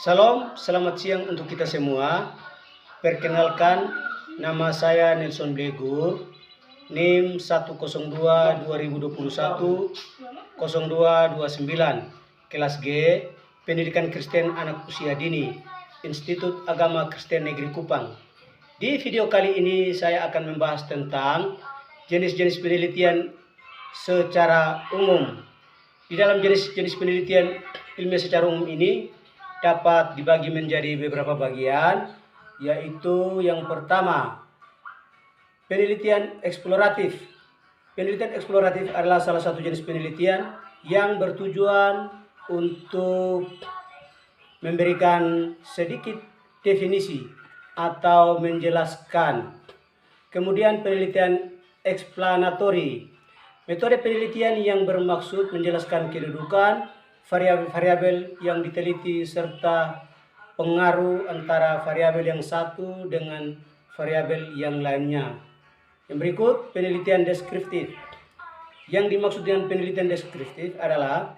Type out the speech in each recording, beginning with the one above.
Salam, selamat siang untuk kita semua. Perkenalkan, nama saya Nelson Blegur, NIM 102 2021 0229, kelas G, Pendidikan Kristen Anak Usia Dini, Institut Agama Kristen Negeri Kupang. Di video kali ini saya akan membahas tentang jenis-jenis penelitian secara umum. Di dalam jenis-jenis penelitian ilmiah secara umum ini dapat dibagi menjadi beberapa bagian, yaitu yang pertama, penelitian eksploratif. Penelitian eksploratif adalah salah satu jenis penelitian yang bertujuan untuk memberikan sedikit definisi atau menjelaskan. Kemudian penelitian eksplanatori. Metode penelitian yang bermaksud menjelaskan kedudukan variabel-variabel yang diteliti serta pengaruh antara variabel yang satu dengan variabel yang lainnya. Yang berikut, penelitian deskriptif. Yang dimaksud dengan penelitian deskriptif adalah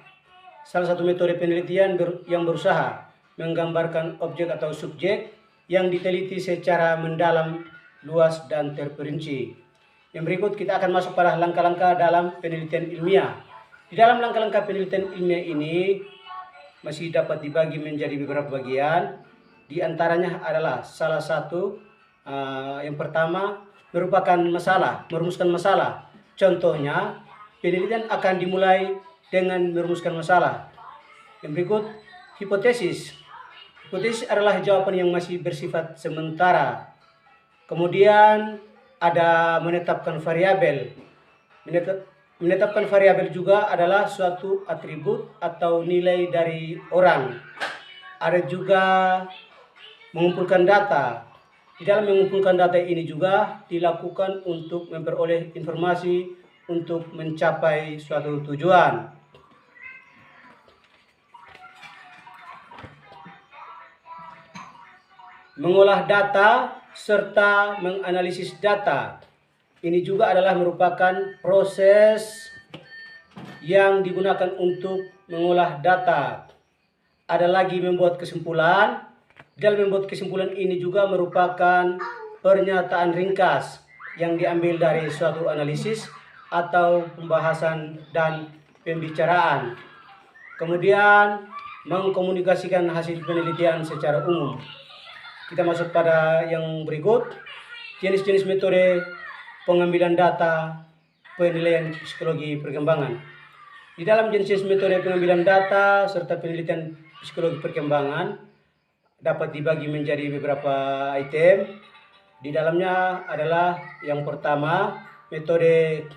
salah satu metode penelitian yang berusaha menggambarkan objek atau subjek yang diteliti secara mendalam, luas, dan terperinci. Yang berikut kita akan masuk pada langkah-langkah dalam penelitian ilmiah. Di dalam langkah-langkah penelitian ilmiah ini masih dapat dibagi menjadi beberapa bagian. Di antaranya adalah salah satu yang pertama merupakan masalah, merumuskan masalah. Contohnya, penelitian akan dimulai dengan merumuskan masalah. Yang berikut, hipotesis. Hipotesis adalah jawaban yang masih bersifat sementara. Kemudian ada menetapkan variabel. Menetapkan variabel juga adalah suatu atribut atau nilai dari orang. Ada juga mengumpulkan data. Di dalam mengumpulkan data ini juga dilakukan untuk memperoleh informasi untuk mencapai suatu tujuan. Mengolah data serta menganalisis data. Ini juga adalah merupakan proses yang digunakan untuk mengolah data. Ada lagi membuat kesimpulan. Dalam membuat kesimpulan ini juga merupakan pernyataan ringkas yang diambil dari suatu analisis atau pembahasan dan pembicaraan. Kemudian mengkomunikasikan hasil penelitian secara umum. Kita masuk pada yang berikut, jenis-jenis metode pengambilan data penilaian psikologi perkembangan. Di dalam jenis-jenis metode pengambilan data serta penelitian psikologi perkembangan dapat dibagi menjadi beberapa item. Di dalamnya adalah yang pertama, metode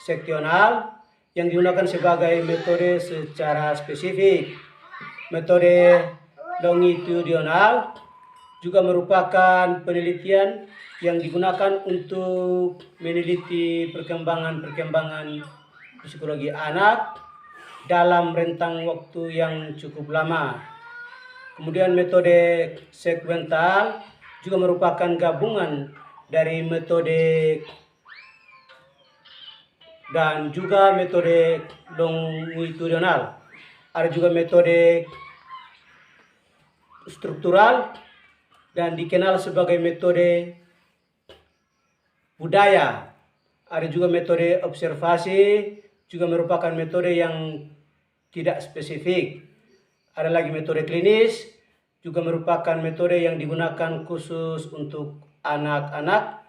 seksional yang digunakan sebagai metode secara spesifik. Metode longitudinal juga merupakan penelitian yang digunakan untuk meneliti perkembangan psikologi anak dalam rentang waktu yang cukup lama. Kemudian metode sekuental juga merupakan gabungan dari metode dan juga metode longitudinal. Ada juga metode struktural dan dikenal sebagai metode budaya. Ada juga metode observasi, juga merupakan metode yang tidak spesifik. Ada lagi metode klinis, juga merupakan metode yang digunakan khusus untuk anak-anak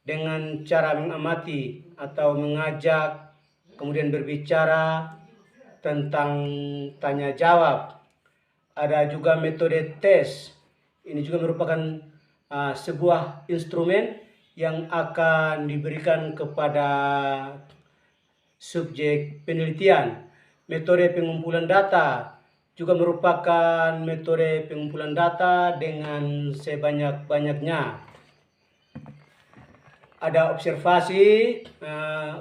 dengan cara mengamati atau mengajak, kemudian berbicara tentang tanya jawab. Ada juga metode tes. Ini juga merupakan sebuah instrumen yang akan diberikan kepada subjek penelitian. Metode pengumpulan data juga merupakan metode pengumpulan data dengan sebanyak-banyaknya. Ada observasi.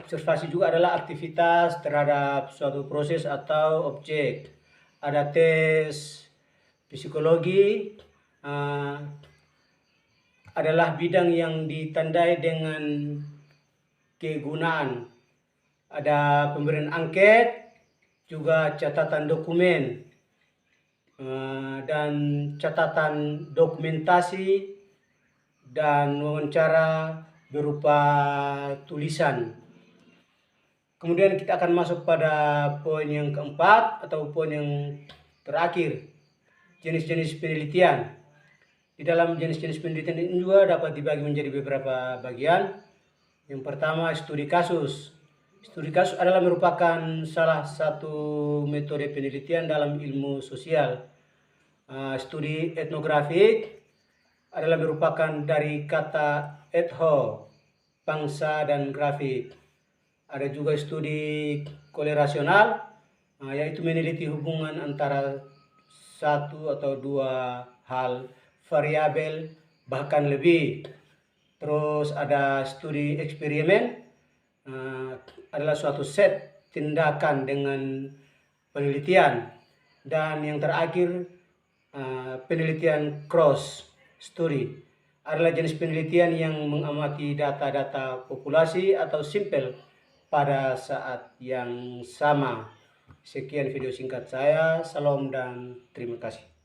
Observasi juga adalah aktivitas terhadap suatu proses atau objek. Ada tes psikologi. Adalah bidang yang ditandai dengan kegunaan. Ada pemberian angket, juga catatan dokumen. dan catatan dokumentasi dan wawancara berupa tulisan. Kemudian kita akan masuk pada poin yang keempat atau poin yang terakhir, jenis-jenis penelitian. Di dalam jenis-jenis penelitian ini juga dapat dibagi menjadi beberapa bagian. Yang pertama, studi kasus. Studi kasus adalah merupakan salah satu metode penelitian dalam ilmu sosial. Studi etnografik adalah merupakan dari kata etho, bangsa dan grafik. Ada juga studi korelasional, yaitu meneliti hubungan antara satu atau dua hal variabel bahkan lebih. Terus ada studi eksperimen, adalah suatu set tindakan dengan penelitian. Dan yang terakhir, penelitian cross study adalah jenis penelitian yang mengamati data-data populasi atau sampel pada saat yang sama. Sekian video singkat saya, salam dan terima kasih.